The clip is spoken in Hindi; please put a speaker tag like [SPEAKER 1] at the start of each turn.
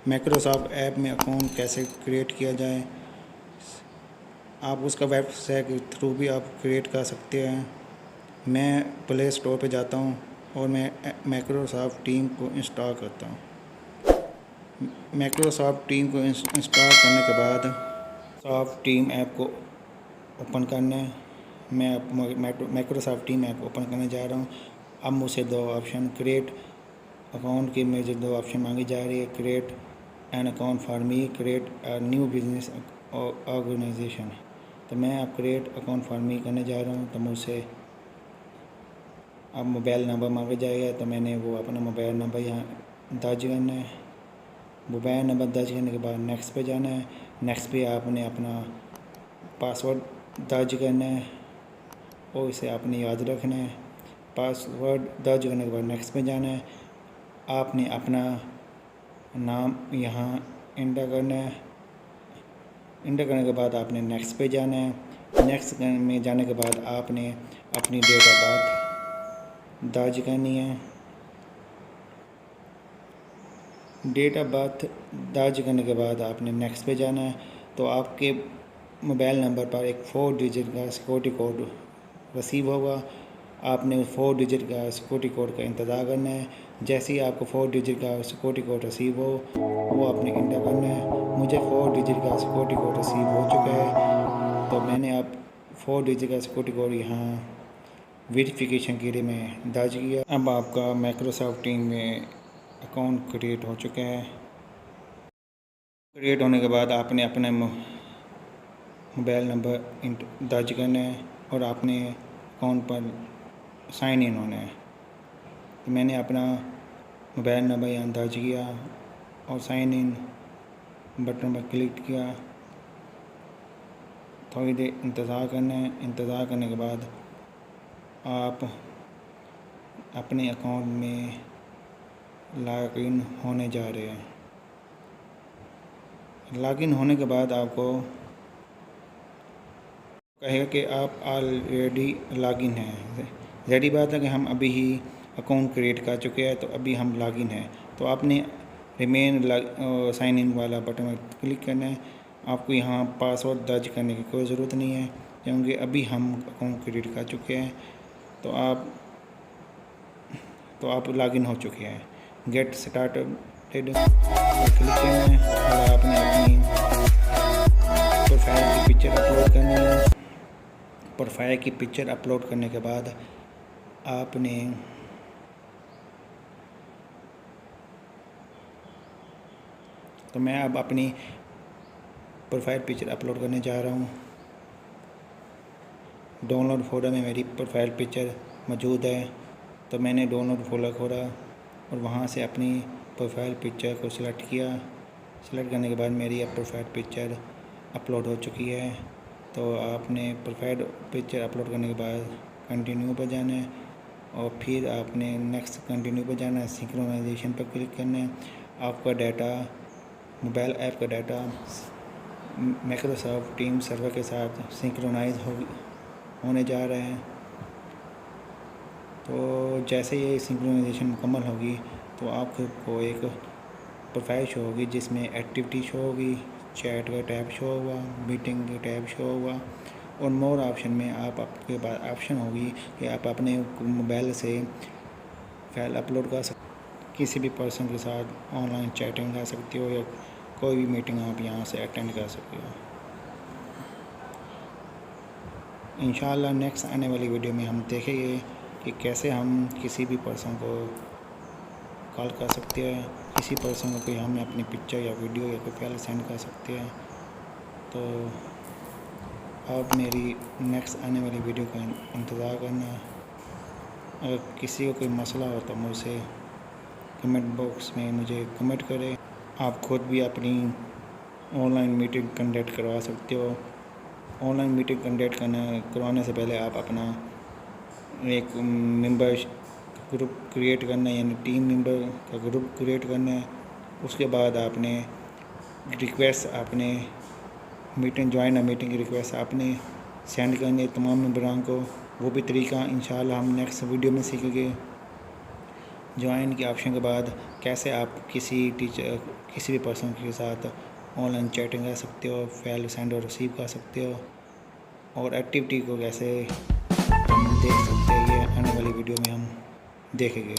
[SPEAKER 1] माइक्रोसॉफ्ट ऐप में अकाउंट कैसे क्रिएट किया जाए। आप उसका वेबसाइट के थ्रू भी आप क्रिएट कर सकते हैं। मैं प्ले स्टोर पे जाता हूँ और मैं माइक्रोसॉफ्ट टीम को इंस्टॉल करता हूँ। माइक्रोसॉफ्ट टीम को इंस्टॉल करने के बाद सॉफ्ट टीम ऐप को ओपन करना है। मैं माइक्रोसॉफ्ट टीम ऐप ओपन करने जा रहा हूँ। अब मुझसे दो ऑप्शन क्रिएट अकाउंट की मुझे दो ऑप्शन मांगी जा रही है, create an account for me, create new business organisation. तो मैं अब क्रिएट अकाउंट फॉर मी करने जा रहा हूँ। तो मुझसे अब मोबाइल नंबर मांगा जाएगा, तो मैंने वो अपना मोबाइल नंबर यहाँ दर्ज करना है। मोबाइल नंबर दर्ज करने के बाद नेक्स्ट पे जाना है। नेक्स्ट पे आपने अपना पासवर्ड दर्ज करना है और इसे आपने याद रखना है। पासवर्ड दर्ज करने के बाद नेक्स्ट पे जाना है। आपने अपना नाम यहाँ इंटर करना है। इंटर करने के बाद आपने नेक्स्ट पे जाना है। नेक्स्ट में जाने के बाद आपने अपनी डेट ऑफ बर्थ दर्ज करनी है। डेट ऑफ बर्थ दर्ज करने के बाद आपने नेक्स्ट पे जाना है। तो आपके मोबाइल नंबर पर एक 4 डिजिट का सिक्योरिटी कोड रिसीव होगा। आपने उस 4 डिजिट का सिक्योरिटी कोड का इंतज़ार करना है। जैसे ही आपको 4 डिजिट का सिक्योरिटी कोड रिसीव हो वो आपने इंटर करना है। मुझे 4 डिजिट का सिक्योरिटी कोड रिसीव हो चुका है, तो मैंने अब 4 डिजिट का सिक्योरिटी कोड यहाँ वेरिफिकेशन के लिए मैं दर्ज किया। अब आपका माइक्रोसॉफ्ट टीम में अकाउंट क्रिएट हो चुका है। क्रिएट होने के बाद आपने अपने मोबाइल नंबर दर्ज करना है और आपने अकाउंट पर साइन इन होना है। तो मैंने अपना मोबाइल नंबर यहाँ दर्ज किया और साइन इन बटन पर क्लिक किया। थोड़ी देर इंतज़ार करना है। इंतज़ार करने के बाद आप अपने अकाउंट में लॉगिन होने जा रहे हैं। लॉगिन होने के बाद आपको कहेगा कि आप ऑलरेडी लॉगिन हैं। ज़ाहिर बात है कि हम अभी ही अकाउंट क्रिएट कर चुके हैं, तो अभी हम लॉगिन हैं। तो आपने रिमेन साइन इन वाला बटन पर क्लिक करना है। आपको यहाँ पासवर्ड दर्ज करने की कोई ज़रूरत नहीं है, क्योंकि अभी हम अकाउंट क्रिएट कर चुके हैं। तो आप लॉगिन हो चुके हैं। गेट स्टार्टेड क्लिक करना है और आपने अपनी प्रोफाइल की पिक्चर अपलोड करनी है। प्रोफाइल की पिक्चर अपलोड करने के बाद आपने तो मैं अब अपनी प्रोफाइल पिक्चर अपलोड करने जा रहा हूँ। डाउनलोड फोल्डर में मेरी प्रोफाइल पिक्चर मौजूद है, तो मैंने डाउनलोड फोल्डर खोला और वहाँ से अपनी प्रोफाइल पिक्चर को सिलेक्ट किया। सिलेक्ट करने के बाद मेरी अब प्रोफाइल पिक्चर अपलोड हो चुकी है। तो आपने प्रोफाइल पिक्चर अपलोड करने के बाद कंटिन्यू पर जाना है और फिर आपने नेक्स्ट कंटिन्यू पर जाना है। सिंक्रोनाइजेशन पर क्लिक करना है। आपका डाटा मोबाइल ऐप का डाटा माइक्रोसॉफ्ट टीम सर्वर के साथ सिंक्रोनाइज होने जा रहे हैं। तो जैसे ये सिंक्रोनाइजेशन मुकम्मल होगी तो आपको एक प्रोफाइल शो होगी जिसमें एक्टिविटी शो होगी, चैट का टैब शो होगा, मीटिंग का टैब शो होगा और मोर ऑप्शन में आपके पास ऑप्शन होगी कि आप अपने मोबाइल से फाइल अपलोड कर सकते, किसी भी पर्सन के साथ ऑनलाइन चैटिंग कर सकते हो या कोई भी मीटिंग आप यहाँ से अटेंड कर सकते हो। इंशाल्लाह नेक्स्ट आने वाली वीडियो में हम देखेंगे कि कैसे हम किसी भी पर्सन को कॉल कर सकते हैं, किसी पर्सन को कोई हम अपनी पिक्चर या वीडियो या कोई फाइल सेंड कर सकते हैं। तो अब मेरी नेक्स्ट आने वाली वीडियो का इंतज़ार करना। अगर किसी को कोई मसला हो तो मुझसे कमेंट बॉक्स में मुझे कमेंट करें। आप खुद भी अपनी ऑनलाइन मीटिंग कंडक्ट करवा सकते हो। ऑनलाइन मीटिंग कंडक्ट करवाने से पहले आप अपना एक मेंबर ग्रुप क्रिएट करना है, यानी टीम मेंबर का ग्रुप क्रिएट करना है। उसके बाद आपने रिक्वेस्ट आपने मीटिंग की रिक्वेस्ट आपने सेंड करनी है तमाम मेंबरान को। वो भी तरीका इंशाल्लाह हम नेक्स्ट वीडियो में सीखेंगे। ज्वाइन के ऑप्शन के बाद कैसे आप किसी टीचर किसी भी पर्सन के साथ ऑनलाइन चैटिंग कर सकते हो, फाइल सेंड और रिसीव कर सकते हो, और एक्टिविटी को कैसे हम देख सकते हैं, ये आने वाली वीडियो में हम देखेंगे।